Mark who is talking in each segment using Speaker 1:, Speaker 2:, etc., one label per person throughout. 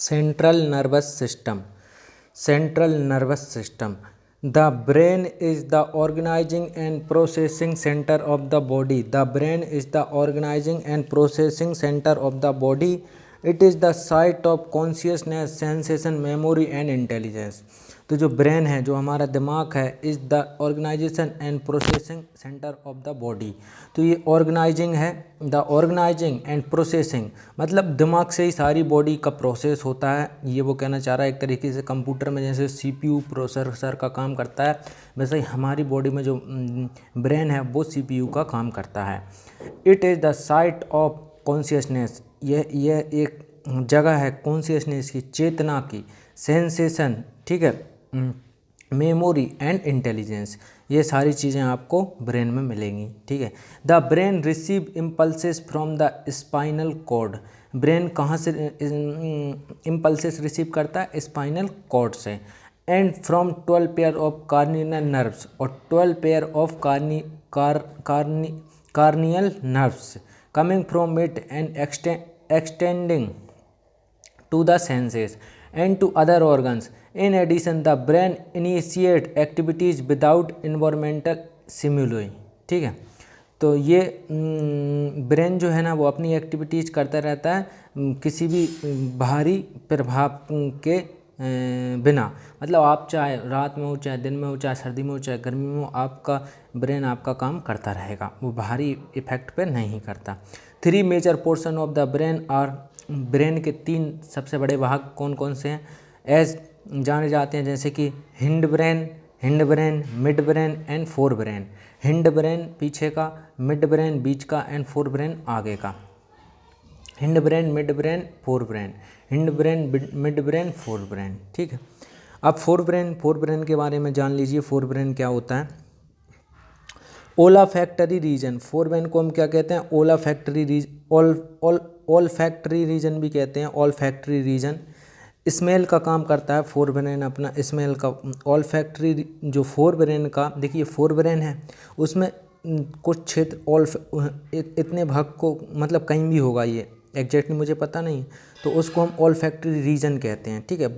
Speaker 1: Central nervous system. Central nervous system. The brain is the organizing and processing center of the body. The brain is the organizing and processing center of the body. It is the site of consciousness, sensation, memory and intelligence. तो जो brain है, जो हमारा दिमाग है, is the organisation and processing centre of the body. तो ये organising है, द ऑर्गेनाइजिंग एंड प्रोसेसिंग मतलब दिमाग से ही सारी बॉडी का प्रोसेस होता है. ये वो कहना चाह रहा है एक तरीके से कंप्यूटर में जैसे CPU प्रोसेसर का काम करता है, वैसे ही हमारी बॉडी में जो ब्रेन है वो CPU का काम करता है. It is the site of consciousness. ये एक जगह है कॉन्शियसनेस की, चेतना की, सेंसेशन, ठीक है, मेमोरी एंड इंटेलिजेंस. ये सारी चीज़ें आपको ब्रेन में मिलेंगी, ठीक है. The brain receive impulses from the spinal cord. Brain कहाँ से इम्पल्सेस रिसीव करता है? स्पाइनल कॉर्ड से. And from 12 pair of cranial nerves, और 12 pair of cranial nerves coming from it and extending to the senses and to other organs. In addition, the brain initiate activities without environmental stimuli. ठीक है, तो ये brain जो है ना वो अपनी एक्टिविटीज़ करता रहता है किसी भी बाहरी प्रभाव के बिना. मतलब आप चाहे रात में हो, चाहे दिन में हो, चाहे सर्दी में हो, चाहे गर्मी में हो, आपका ब्रेन आपका काम करता रहेगा, वो बाहरी इफेक्ट पे नहीं करता. 3 major portion of the brain are. Brain के 3 सबसे बड़े भाग कौन कौन से हैं एज जाने जाते हैं, जैसे कि hind brain, mid brain and fore brain. Hind brain पीछे का, मिड ब्रेन बीच का एंड फोर ब्रेन आगे का. Hind brain, mid brain, fore brain. Hind brain, mid brain, fore brain. ठीक है, अब फोर ब्रेन के बारे में जान लीजिए. फोर ब्रेन क्या होता है? ओलाफैक्टरी रीजन. फोर ब्रेन को हम क्या कहते हैं? ओलाफैक्टरी रीजन, ऑलफैक्टरी रीजन भी कहते हैं. ऑलफैक्टरी रीजन स्मेल का काम करता है. फोर ब्रेन अपना स्मेल का. ऑलफैक्टरी जो फोर ब्रेन का, देखिए फोर ब्रेन है उसमें कुछ क्षेत्र इतने भाग को, मतलब कहीं भी होगा, ये एग्जैक्टली मुझे पता नहीं, तो उसको हम ऑलफैक्टरी रीजन कहते हैं. ठीक है,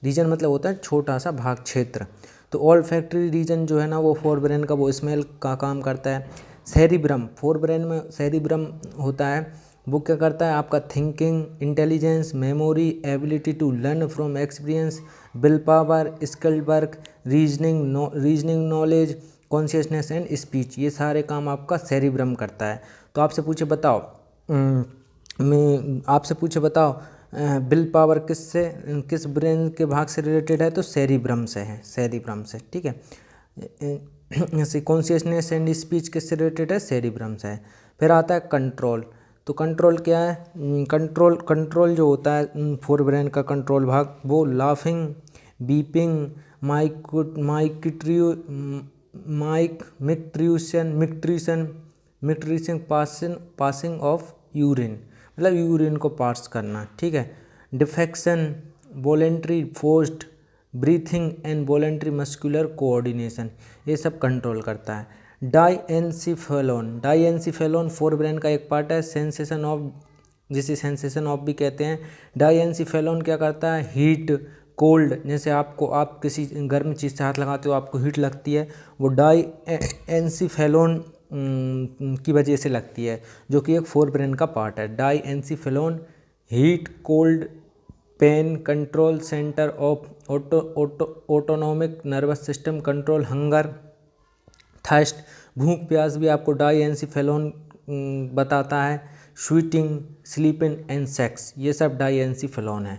Speaker 1: रीजन मतलब होता है छोटा सा भाग, क्षेत्र. तो ऑलफैक्टरी रीजन जो है ना वो फोर ब्रेन का वो स्मेल का काम करता है. सेरिब्रम, फोर ब्रेन में सेरिब्रम होता है, वो क्या करता है? आपका thinking, intelligence, memory, ability to learn from experience, will power, skill work, reasoning knowledge, consciousness and speech, ये सारे काम आपका सेरिब्रम करता है. तो आपसे पूछे बताओ विल पावर किस ब्रेन के भाग से रिलेटेड है? तो सेरिब्रम से है, सेरिब्रम से. ठीक है, ऐसे कॉन्शियसनेस एंड स्पीच किससे रिलेटेड है? सेरिब्रम से है. फिर आता है कंट्रोल. तो कंट्रोल क्या है? कंट्रोल जो होता है फोर ब्रेन का कंट्रोल भाग, वो laughing, weeping, micturition, passing of urine, मतलब यूरिन को पास करना. ठीक है, defecation, voluntary forced breathing and voluntary muscular coordination, ये सब कंट्रोल करता है. डाईएनसीफेलोन फोर ब्रेन का एक पार्ट है. सेंसेशन ऑफ, जिसे सेंसेशन ऑफ भी कहते हैं. डाईएनसीफेलोन क्या करता है? हीट, कोल्ड, जैसे आप किसी गर्म चीज़ से हाथ लगाते हो आपको हीट लगती है, वो डाईएनसीफेलोन की वजह से लगती है, जो कि एक फोर ब्रेन का पार्ट है. Diencephalon heat, cold, pain, control centre of autonomic nervous system, control hunger, thirst, भूख प्यास भी आपको डाईएनसीफेलोन बताता है. स्वीटिंग, स्लीपिंग एंड सेक्स, ये सब डाईएनसीफेलोन है.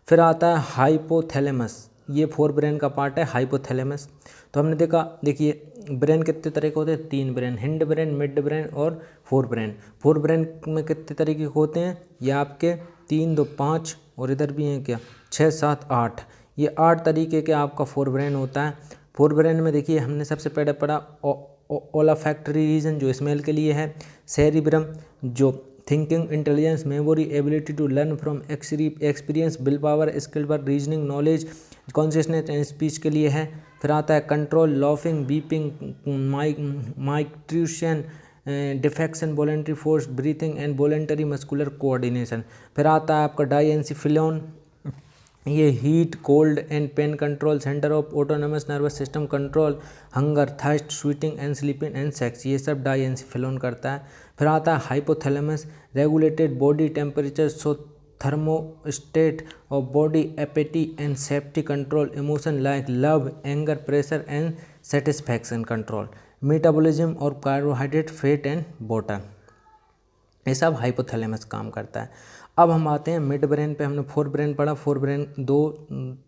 Speaker 1: फिर आता है हाइपोथैलेमस. ये फोर ब्रेन का पार्ट है, हाइपोथैलेमस. तो हमने देखिए ब्रेन कितने तरह के होते हैं? 3 brain, hind brain, mid brain और फोर ब्रेन. फोर ब्रेन में कितने तरीके के होते हैं? ये आपके 3, 2, 5 और इधर भी हैं क्या, 6, 7, 8, ये 8 तरीके के आपका फोर ब्रेन होता है. फोर ब्रेन में देखिए हमने सबसे पहले पढ़ा ओलाफैक्टरी रीजन जो स्मेल के लिए है. सेरिब्रम जो thinking, intelligence, memory, ability to learn from experience, will power, skill work, reasoning knowledge, consciousness and speech के लिए है. फिर आता है control, laughing, weeping, micturition, defecation, voluntary forced breathing and voluntary muscular coordination. फिर आता है आपका डाईएनसीफेलोन. ये heat, cold and pain control, centre of autonomous nervous system control, hunger, thirst, sweating and sleeping and sex, ये सब diencephalon करता है। फिर आता है hypothalamus, regulated body temperature, so thermostat of body appetite and safety control, emotion like love, anger, pressure and satisfaction control, metabolism और carbohydrate, fat and water, ये सब हाइपोथैलेमस काम करता है। अब हम आते हैं मिड ब्रेन पे। हमने फोर ब्रेन पढ़ा, फोर ब्रेन 2,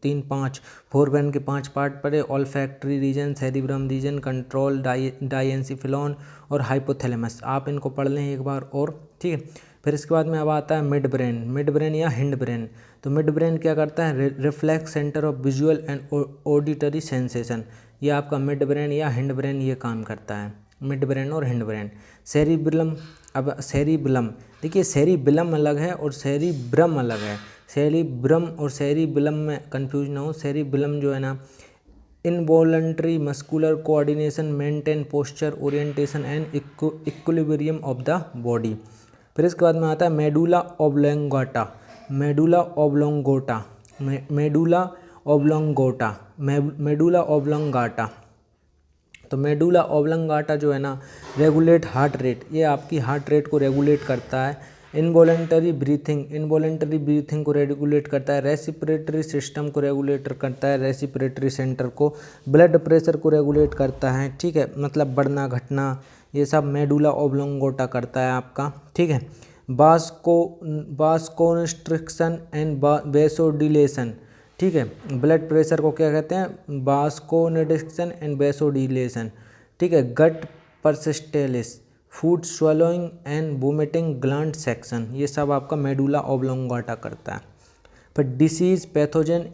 Speaker 1: 3, 5, फोर ब्रेन के 5 पार्ट पढ़े, olfactory region, cerebrum region, control, diencephalon और हाइपोथैलेमस। आप इनको पढ़ लें एक बार और, ठीक है। फिर इसके बाद में अब आता है मिड ब्रेन, मिड ब्रेन या हिंड ब्रेन। तो मिड ब्रेन क्या करता है, reflex centre of visual and auditory sensation, ये आपका मिड ब्रेन या हिंड ब्रेन ये काम करता है, मिड ब्रेन और हिंड ब्रेन। सेरिब्रम, अब सेरिब्लम, देखिए सेरिब्लम अलग है और सेरिब्रम अलग है। सेरिब्रम और सेरिब्लम में कंफ्यूज ना हो। सेरिब्लम जो है ना, involuntary muscular coordination, maintain posture, orientation and equilibrium of the body. फिर इसके बाद में आता है medulla oblongata, medulla ऑब्लोंगोटा, medulla ऑब्लोंगोटा, medulla oblongata. तो मेडुला ऑब्लोंगाटा जो है ना, रेगुलेट हार्ट रेट, ये आपकी हार्ट रेट को रेगुलेट करता है। इनवॉलंटरी ब्रीथिंग को रेगुलेट करता है। रेस्पिरेटरी सिस्टम को रेगुलेट करता है, रेस्पिरेटरी सेंटर को। ब्लड प्रेशर को रेगुलेट करता है, ठीक है, मतलब बढ़ना घटना, ये सब मेडुला ऑब्लोंगोटा करता है आपका, ठीक है। वास्कोकंस्ट्रिक्शन एंड वेसोडिलेशन, ठीक है, ब्लड प्रेशर को क्या कहते हैं, वास्कोकंस्ट्रिक्शन एंड वेसोडिलेशन, ठीक है। Gut peristalsis, food swallowing and vomiting gland secretion, ये सब आपका मेडुला ऑब्लोंगाटा करता है। फिर disease, pathogen,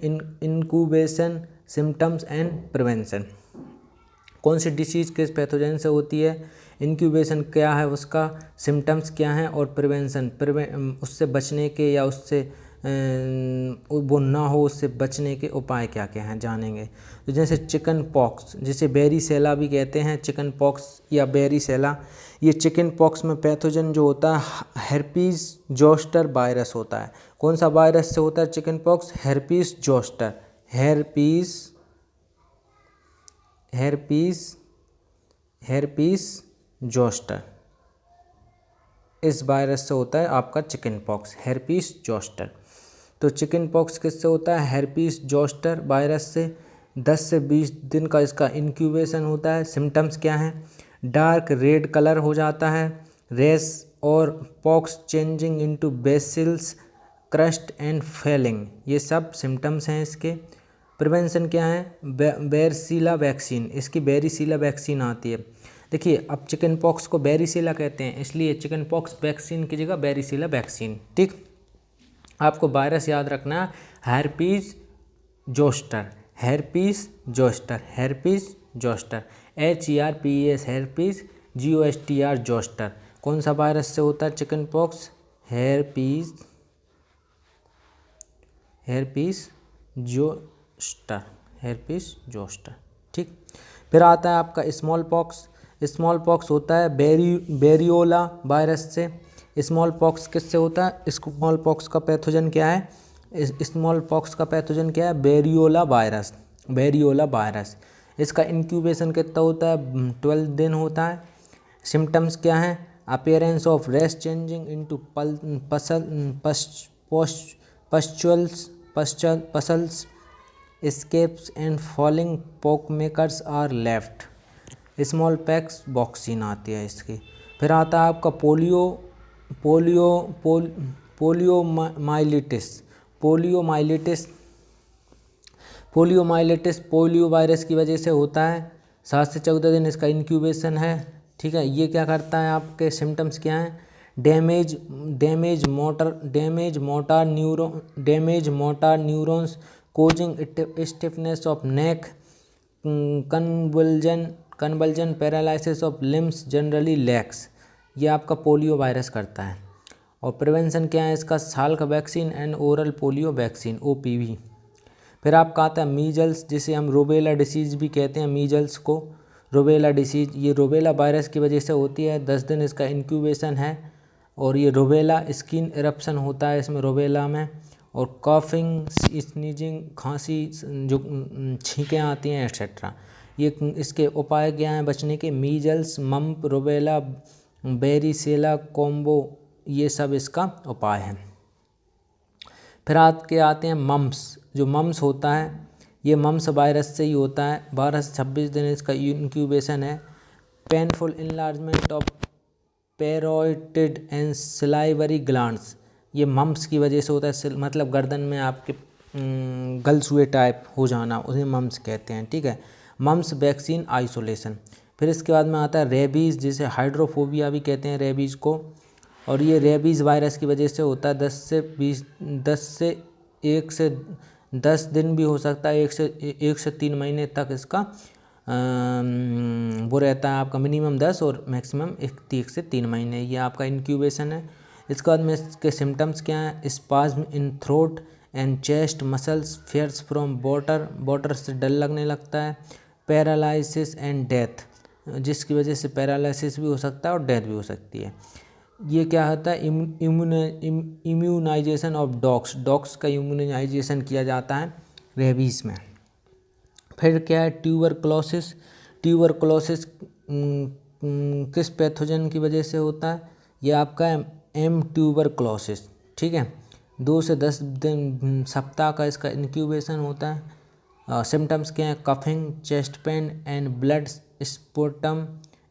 Speaker 1: incubation, symptoms and prevention, कौन सी डिसीज किस पैथोजन से होती है, इनक्यूबेशन क्या है उसका, सिम्टम्स क्या हैं और प्रिवेंशन, उससे बचने के या उससे वो ना हो उससे बचने के उपाय क्या क्या हैं जानेंगे। तो जैसे चिकन पॉक्स, जिसे बेरीसेला भी कहते हैं, चिकन पॉक्स या बेरीसेला, ये चिकन पॉक्स में पैथोजन जो होता है हेर्पीस जोस्टर वायरस होता है। कौन सा वायरस से होता है chicken pox, herpes zoster, herpes zoster, इस वायरस से होता है आपका चिकन पॉक्स, हेर्पीस जोस्टर। तो चिकन पॉक्स किससे होता है, हेर्पीस जोस्टर वायरस से। 10 से 20 दिन का इसका इंक्यूबेशन होता है। सिम्टम्स क्या हैं, डार्क रेड कलर हो जाता है, रेस और pox changing into vesicles, crust and falling, ये सब सिम्टम्स हैं इसके। प्रिवेंशन क्या है, बेरसीला वैक्सीन, इसकी बेरीसीला वैक्सीन आती है। देखिए अब चिकन पॉक्स को बेरीसीला कहते हैं, इसलिए चिकन पॉक्स वैक्सीन की जगह बेरीसीला वैक्सीन, ठीक। आपको वायरस याद रखना है, herpes zoster, herpes zoster, herpes zoster, HERPES, herpes, GOSTR zoster. कौन सा वायरस से होता है chicken pox, herpes zoster, herpes zoster, ठीक। फिर आता है आपका स्मॉल पॉक्स, स्मॉल पॉक्स होता है बेरियोला वायरस से। स्मॉल पॉक्स किससे होता है, स्मॉल पॉक्स का पैथोजन क्या है, स्मॉल पॉक्स का पैथोजन क्या है, बेरियोला वायरस, बेरियोला वायरस। इसका इंक्यूबेशन कितना होता है, 12 दिन होता है। सिम्टम्स क्या हैं, appearance of rash changing into pustules, escapes and falling pockmarkers are left, smallpox vaccine आती है इसकी। फिर आता है आपका पोलियोमाइलिटिस पोलियो वायरस की वजह से होता है। 7 से 14 दिन इसका इंक्यूबेशन है, ठीक है। ये क्या करता है, आपके सिम्टम्स क्या हैं, damage motor neurons causing stiffness of neck, convulsion paralysis of limbs generally lakhs, ये आपका पोलियो वायरस करता है। और प्रिवेंशन क्या है इसका, Salk vaccine and oral polio vaccine, OPV। फिर आपका आता है मीजल्स, जिसे हम रूबेला डिसीज़ भी कहते हैं, मीजल्स को रूबेला डिसीज़, ये रूबेला वायरस की वजह से होती है। 10 दिन इसका इंक्यूबेशन है और ये रूबेला स्किन इरप्शन होता है इसमें रूबेला में। और कॉफिंग, स्नीजिंग, खांसी, जो छींकें आती हैं एक्सेट्रा। ये इसके उपाय क्या हैं बचने के? मीजल्स, मम्प, रुबेला, बेरिसेला, कोम्बो, ये सब इसका उपाय है। फिर आते हैं मम्प्स। जो मम्प्स होता है ये मम्प्स वायरस से ही होता है। 12 से 26 दिन इसका इंक्यूबेशन है। Painful enlargement of parotid and salivary glands, ये मम्प्स की वजह से होता है। मतलब गर्दन में आपके गलसुए टाइप हो जाना, उसे मम्प्स कहते हैं। ठीक है, मम्प्स वैक्सीन आइसोलेशन। फिर इसके बाद में आता है रेबीज़, जिसे हाइड्रोफोबिया भी कहते हैं रेबीज़ को, और ये रेबीज़ वायरस की वजह से होता है। 10 से 10 दिन भी हो सकता है, 1 से 3 महीने तक इसका वो रहता है आपका, मिनिमम 10 और मैक्सिमम 1 से 3 महीने, ये आपका इंक्यूबेशन है। इसके बाद में इसके सिम्टम्स क्या हैं? Spasm in throat and chest muscles, fears from water से डर लगने लगता है। पैरालिसिस एंड डेथ, जिसकी वजह से पैरालिसिस भी हो सकता है और डेथ भी हो सकती है। ये क्या होता है? इम्यूनाइजेशन ऑफ डॉग्स का इम्यूनाइजेशन किया जाता है रेबीज़ में। फिर क्या है? ट्यूबरक्लोसिस किस पैथोजन की वजह से होता है? ये आपका एम ट्यूबरक्लोसिस। ठीक है, 2 से 10 दिन सप्ताह का इसका इंक्यूबेशन होता है। सिम्टम्स क्या हैं? Coughing, chest pain and blood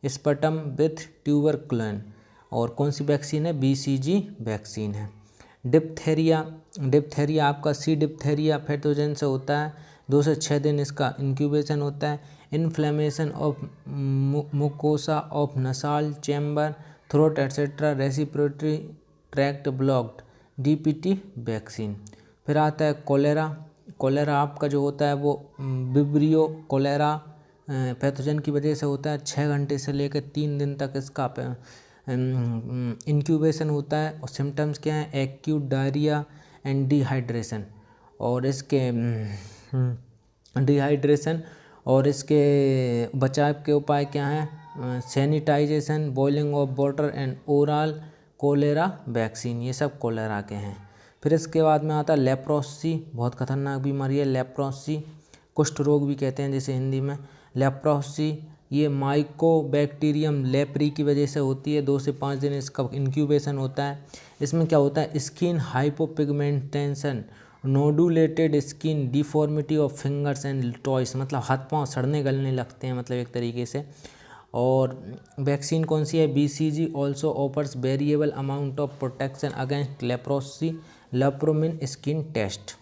Speaker 1: sputum with tuberculosis. और कौन सी वैक्सीन है? BCG वैक्सीन है। डिप्थेरिया आपका सी डिप्थेरिया पैथोजन से होता है। 2 से 6 दिन इसका इंक्यूबेशन होता है। इन्फ्लेमेशन ऑफ मुकोसा ऑफ नसाल chamber, throat etcetera, respiratory tract blocked, DPT vaccine. फिर आता है कोलेरा आपका जो होता है वो विब्रियो कोलेरा पैथोजन की वजह से होता है। 6 घंटे से लेकर 3 दिन तक इसका इंक्यूबेशन होता है। और सिम्टम्स क्या हैं? Acute diarrhoea and dehydration. और इसके बचाव के उपाय क्या हैं? Sanitisation, boiling of water and oral cholera vaccine, ये सब कोलेरा के हैं। फिर इसके बाद में आता है लेप्रोसी, बहुत खतरनाक बीमारी है लेप्रोसी, कुष्ठ रोग भी कहते हैं जिसे हिंदी में। लेप्रोसी ये माइकोबैक्टीरियम लेप्री की वजह से होती है। 2 से 5 दिन इसका इंक्यूबेशन होता है। इसमें क्या होता है? Skin hypopigmentation, nodulated skin, deformity of fingers and toes, मतलब हाथ पांव सड़ने गलने लगते हैं, मतलब एक तरीके से। और वैक्सीन कौन सी है? BCG also offers variable amount of protection against leprosy, lepromin skin test.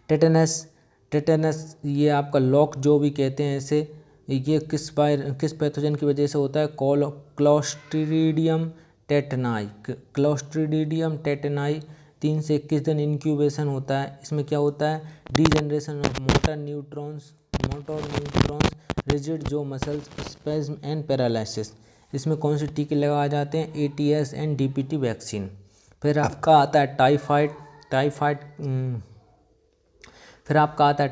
Speaker 1: Tetanus ये आपका लॉक जो भी कहते हैं इसे, ये किस पैथोजन की वजह से होता है? क्लोस्ट्रीडियम टेटेनाई। 3 से 21 दिन इंक्यूबेशन होता है। इसमें क्या होता है? Degeneration of motor neutrons, rigid जो मसल्स, स्पेज्म एंड पैरालिसिस। इसमें कौन से टीके लगाए जाते हैं? ATS and DPT vaccine. फिर आपका आता है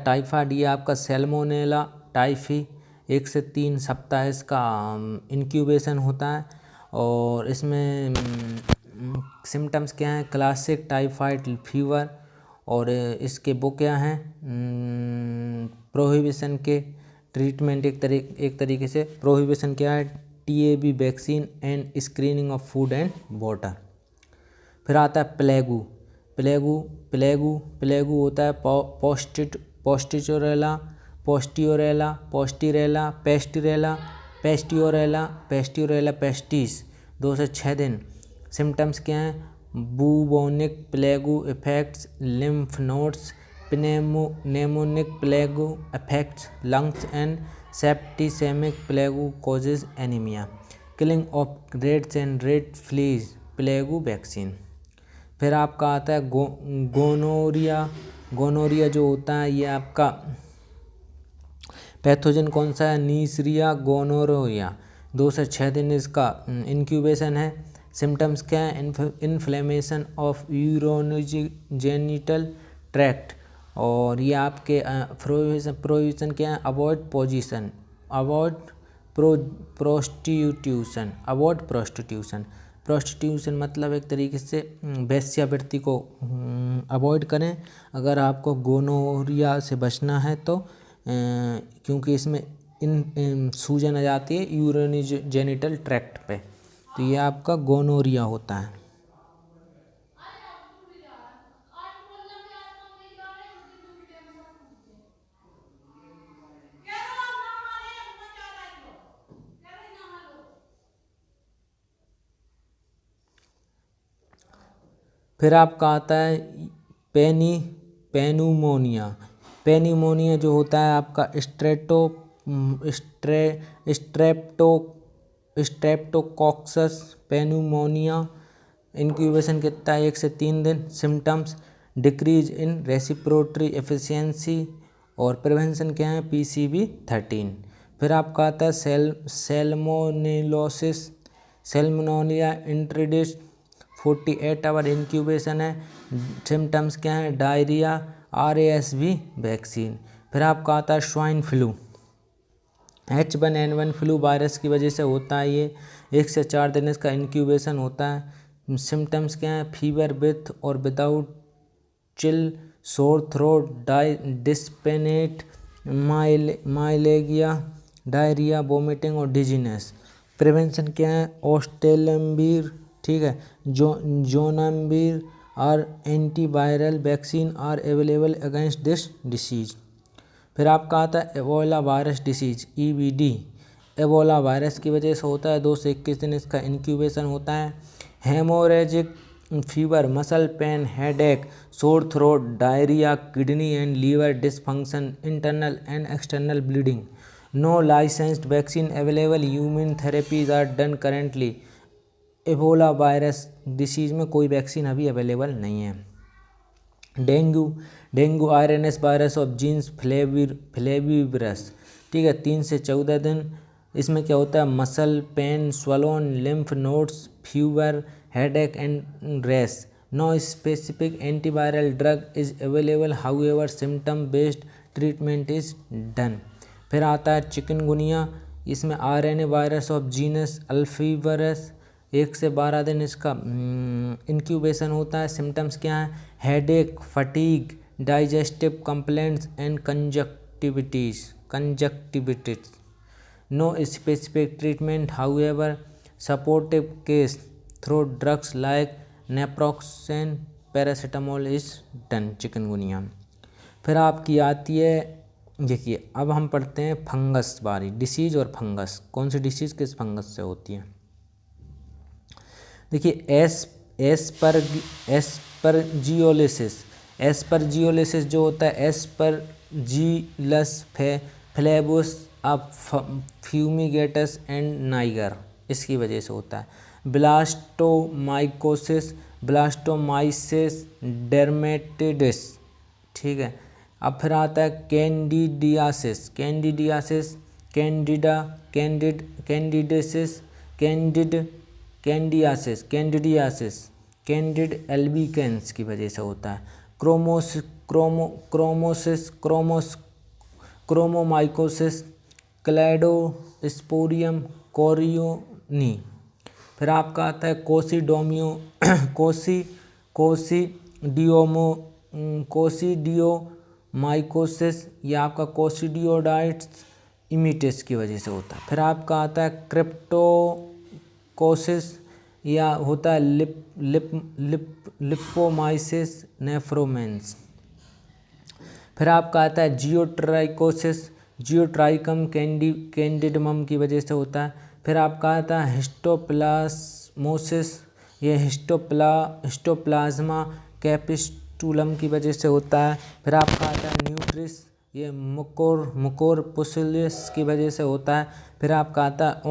Speaker 1: टाइफाइड, ये आपका सैल्मोनेला टाइफी। 1 से 3 सप्ताह इसका इंक्यूबेशन होता है। और इसमें सिम्टम्स क्या हैं? Classic typhoid fever. और इसके वो क्या हैं? प्रोहिबिशन के ट्रीटमेंट एक तरीके से प्रोहिबिशन क्या है? TAB vaccine and screening of food and water. फिर आता है प्लेगू होता है पोस्टियोरेला पेस्टिस। 2 से 6 दिन। सिम्टम्स क्या हैं? Bubonic plague effects lymph nodes, pneumonic plague affects lungs and septicemic plague causes anemia, killing of rats and rat fleas, plague vaccine. फिर आपका आता है गोनोरिया जो होता है ये आपका पैथोजन कौन सा है? नीसरिया गोनोरिया। 2 से 6 दिन इसका इंक्यूबेशन है। सिम्टम्स क्या है? Inflammation of urogenital tract. और ये आपके प्रोहिबिशन क्या है? Avoid prostitution. प्रोस्टिट्यूशन मतलब एक तरीके से वेश्यावृत्ति को अवॉइड करें अगर आपको गोनोरिया से बचना है तो, क्योंकि इसमें इन सूजन आ जाती है यूरोजेनिटल ट्रैक्ट पे, तो ये आपका गोनोरिया होता है। फिर आपका आता है पेन्यूमोनिया। पेन्यूमोनिया जो होता है आपका स्ट्रेप्टोकॉक्कस पेन्यूमोनिया। इंक्यूबेशन कितना है 1 से 3 दिन। Symptoms decrease in respiratory efficiency और प्रिवेंशन क्या है PCV13। फिर आपका आता है सैल्मोनेला इंट्रोड्यूस 48 आवर इंक्यूबेशन है। सिम्टम्स क्या है डायरिया RSV वैक्सीन। फिर आपका आता है swine flu H1N1 flu virus की वजह से होता है ये, 1 से 4 दिन इसका इंक्यूबेशन होता है। सिम्टम्स क्या है फीवर विथ और without chill, sore throat, dyspnoea, myalgia, diarrhoea, vomiting और डिजीनेस। प्रिवेंशन क्या है ओस्टेलमवीर, ठीक है, जोनामवीर और antiviral vaccine are available against this disease. फिर आपका आता है Ebola virus disease EBD। Ebola virus की वजह से होता है, 2 से 21 दिन इसका इंक्यूबेशन होता है। Haemorrhagic fever, muscle pain, headache, sore throat, diarrhoea, kidney and liver dysfunction, internal and external bleeding. No licensed vaccine available, human therapies are done currently. Ebola virus disease में कोई वैक्सीन अभी अवेलेबल नहीं है। Dengue RNS virus of genus flavivirus, ठीक है, 3 से 14 दिन। इसमें क्या होता है muscle pain, swollen, lymph nodes, fever, headache and rash. No specific antiviral drug is available, however symptom based treatment is done. फिर आता है चिकनगुनिया। इसमें RNA virus of genus alphavirus, 1 से 12 दिन इसका इंक्यूबेशन होता है। सिम्टम्स क्या है headache, fatigue, digestive complaints and conjunctivitis. No specific treatment, however supportive care through drugs like naproxen, paracetamol is done chikungunya. फिर आपकी आती है, देखिए अब हम पढ़ते हैं फंगस बारी डिसीज और फंगस, कौन सी डिसीज किस फंगस से होती है। देखिए एस्परजियोलिसिस जो होता है एस्परजिलस फ्लेवोस अब फ्यूमिगेटस एंड नाइगर, इसकी वजह से होता है। ब्लास्टोमाइसिस डर्मेटिडिस, ठीक है। अब फिर आता है कैंडिडियासिस, कैंडिड एल्बिकेंस की वजह से होता है। क्रोमोमाइकोसिस, क्लैडोस्पोरियम कोरियोनी। फिर आपका आता है कोसिडियोमाइकोसिस, या आपका कोसिडियोडाइट्स इमिटिस की वजह से होता है। फिर आपका आता है क्रिप्टोकोसिस, या होता है लिपोमाइसिस नेफ्रोमेंस। फिर आपका आता है जियोट्राइकम कैंडिडमम की वजह से होता है। फिर आपका आता है हिस्टोप्लाज्मोसिस, ये हिस्टोप्लाज्मा कैपिस्टुलम की वजह से होता है। फिर आपका आता है न्यूट्रिस, ये मुकोरपुसुलिस की वजह से होता है। फिर आपका आता है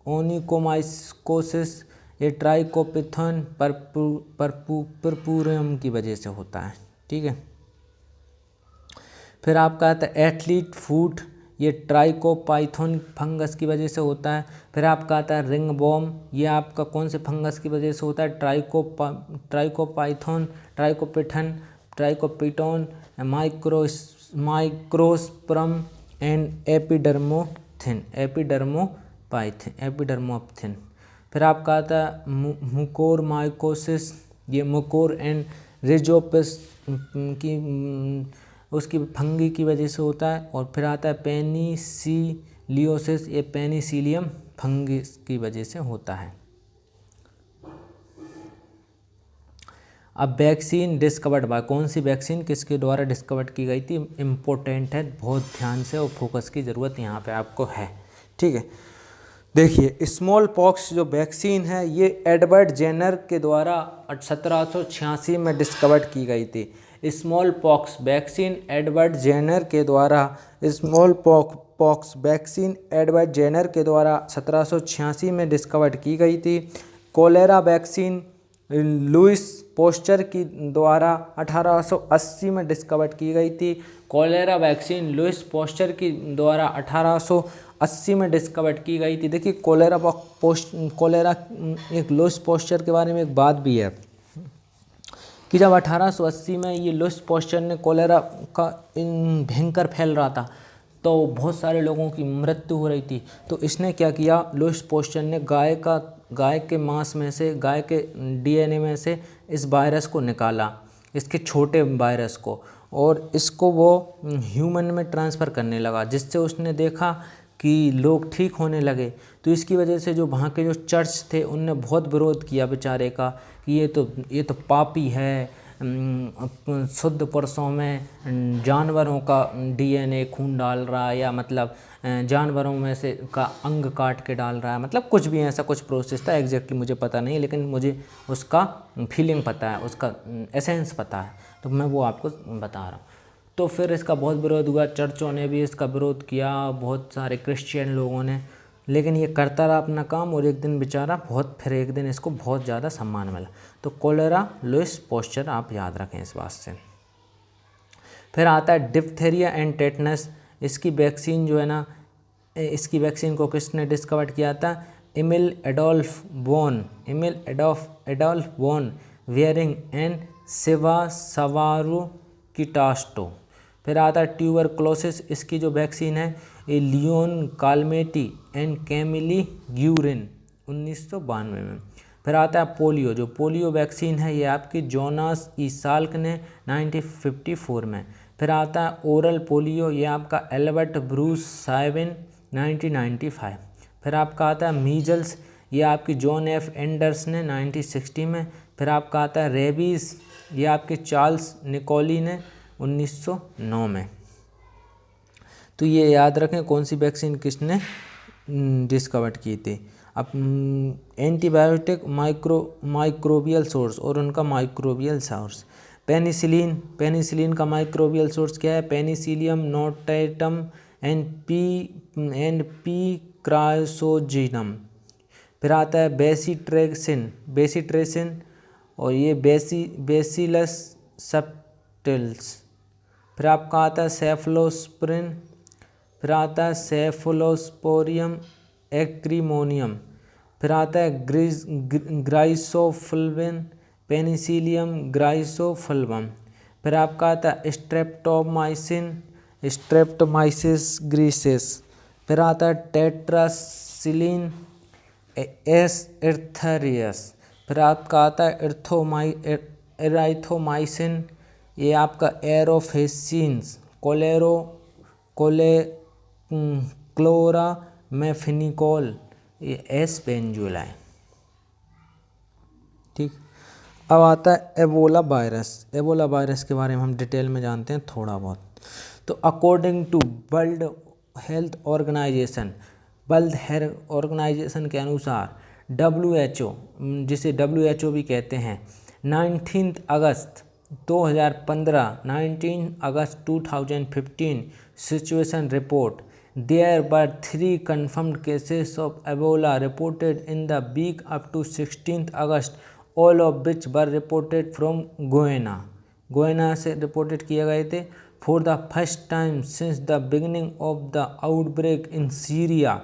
Speaker 1: ओनिकोमाइकोसिस, ये ट्राइकोपिथन परपुरम की वजह से होता है, ठीक है। फिर आपका आता है एथलीट फूट, ये ट्राइकोपाइथन फंगस की वजह से होता है। फिर आपका आता है रिंगवॉर्म, ये आपका कौन से फंगस की वजह से होता है ट्राइकोपिटन, माइक्रोस्पर्म एंड एपिडर्मोथेलियम एपिडर्मोप्थिन, एपिडर्मोप्थिन। फिर आपका आता है मुकोरमाइकोसिस, ये मुकोर एंड रिजोपिस की उसकी फंगी की वजह से होता है। और फिर आता है पेनिसिलियोसिस, ये पेनिसिलियम फंगिस की वजह से होता है। अब वैक्सीन डिस्कवर्ड बाय, कौन सी वैक्सीन किसके द्वारा डिस्कवर्ड की गई थी, इम्पोर्टेंट है, बहुत ध्यान से और फोकस की ज़रूरत यहाँ पे आपको है। ठीक है, देखिए स्मॉल पॉक्स जो वैक्सीन है ये एडवर्ड जेनर के द्वारा 1786 में डिस्कवर्ड की गई थी। Smallpox vaccine Edward Jenner के द्वारा, smallpox vaccine Edward Jenner के द्वारा 1786 में डिस्कवर्ड की गई थी। कोलेरा वैक्सीन लुइस पोस्चर की द्वारा 1880 में डिस्कवर्ड की गई थी। कोलेरा वैक्सीन लुइस पोस्चर की द्वारा 1880 में डिस्कवर्ड की गई थी। देखिए कोलेरा एक लुइस पोस्चर के बारे में एक बात भी है कि जब 1880 में ये लुइस पोस्चर ने कोलेरा का भयंकर फैल रहा था तो बहुत सारे लोगों की मृत्यु हो रही थी। तो इसने क्या किया, लुइस पोस्चर ने गाय के मांस में से, गाय के डीएनए में से इस वायरस को निकाला, इसके छोटे वायरस को, और इसको वो ह्यूमन में ट्रांसफ़र करने लगा, जिससे उसने देखा कि लोग ठीक होने लगे। तो इसकी वजह से जो वहाँ के जो चर्च थे उनने बहुत विरोध किया बेचारे का कि ये तो पापी है, शुद्ध पुरुषों में जानवरों का डीएनए खून डाल रहा है, या मतलब जानवरों में से का अंग काट के डाल रहा है, मतलब कुछ भी ऐसा कुछ प्रोसेस था, एग्जैक्टली मुझे पता नहीं, लेकिन मुझे उसका फीलिंग पता है, उसका एसेंस पता है, तो मैं वो आपको बता रहा हूँ। तो फिर इसका बहुत विरोध हुआ, चर्चों ने भी इसका विरोध किया, बहुत सारे क्रिश्चियन लोगों ने, लेकिन ये करता रहा अपना काम, और एक दिन बेचारा फिर एक दिन इसको बहुत ज़्यादा सम्मान मिला। तो कोलेरा लुइस पोस्चर आप याद रखें इस बात से। फिर आता है डिप्थेरिया एंड टेटनस, इसकी वैक्सीन जो है ना, इसकी वैक्सीन को किसने डिस्कवर किया था, Emil Adolf von Behring and सेवासवारू कीटास्टो। फिर आता है ट्यूबरक्लोसिस, इसकी जो वैक्सीन है ये Leon Calmette and Camille Guerin 1992 में। फिर आता है पोलियो, जो पोलियो वैक्सीन है ये आपकी जोनास ई साल्क ने 1954 में। फिर आता है ओरल पोलियो, ये आपका एल्बर्ट ब्रूस साइविन 1995। फिर आपका आता है मीजल्स, ये आपकी जॉन एफ एंडर्स ने 1960 में। फिर आपका आता है रेबीज़, ये आपके चार्ल्स निकोली ने 1909 में। तो ये याद रखें कौन सी वैक्सीन किसने डिस्कवर की थी। अब एंटीबायोटिक माइक्रोबियल सोर्स और उनका माइक्रोबियल सोर्स, पेनिसिलिन का माइक्रोबियल सोर्स क्या है, पेनिसिलियम नोटेटम एंड पी क्राइसोजिनम। फिर आता है बेसिट्रेसिन और ये बेसिलस सब्टिल्स। फिर आपका आता है सेफलोस्प्रिन। फिर आता है सेफलोस्पोरियम एक्रीमोनियम। फिर आता है ग्राइसोफ्लविन, पेनिसिलियम ग्राइसोफ्लवम। फिर आपका आता है स्ट्रेप्टोमाइसिस ग्रीसेस। फिर आता है टेट्रासिलिन एरिथ्रियस। फिर आपका आता है एराइथोमाइसिन, ये आपका एरोफेसिन्स, क्लोरामेफेनिकोल, ये एस बेंजुलाई। ठीक, अब आता है एबोला वायरस के बारे में हम डिटेल में जानते हैं थोड़ा बहुत। तो according to World Health Organisation के अनुसार WHO, जिसे WHO भी कहते हैं, 19 अगस्त 2015 situation report, there were 3 confirmed cases of Ebola reported in the week up to 16 August, all of which were reported from Guyana से रिपोर्टेड किए गए थे। For the first time since the beginning of the outbreak in Sierra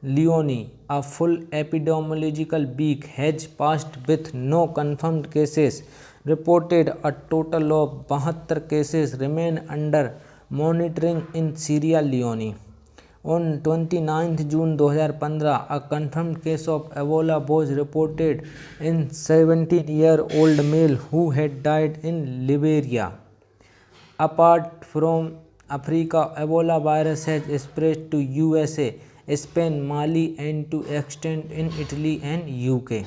Speaker 1: Leone, a full epidemiological week has passed with no confirmed cases reported. A total of 72 cases remain under monitoring in Sierra Leone. On 29th June 2015, a confirmed case of Ebola was reported in 17-year-old male who had died in Liberia. Apart from Africa, Ebola virus has spread to USA, Spain, Mali, and to extent in Italy and UK.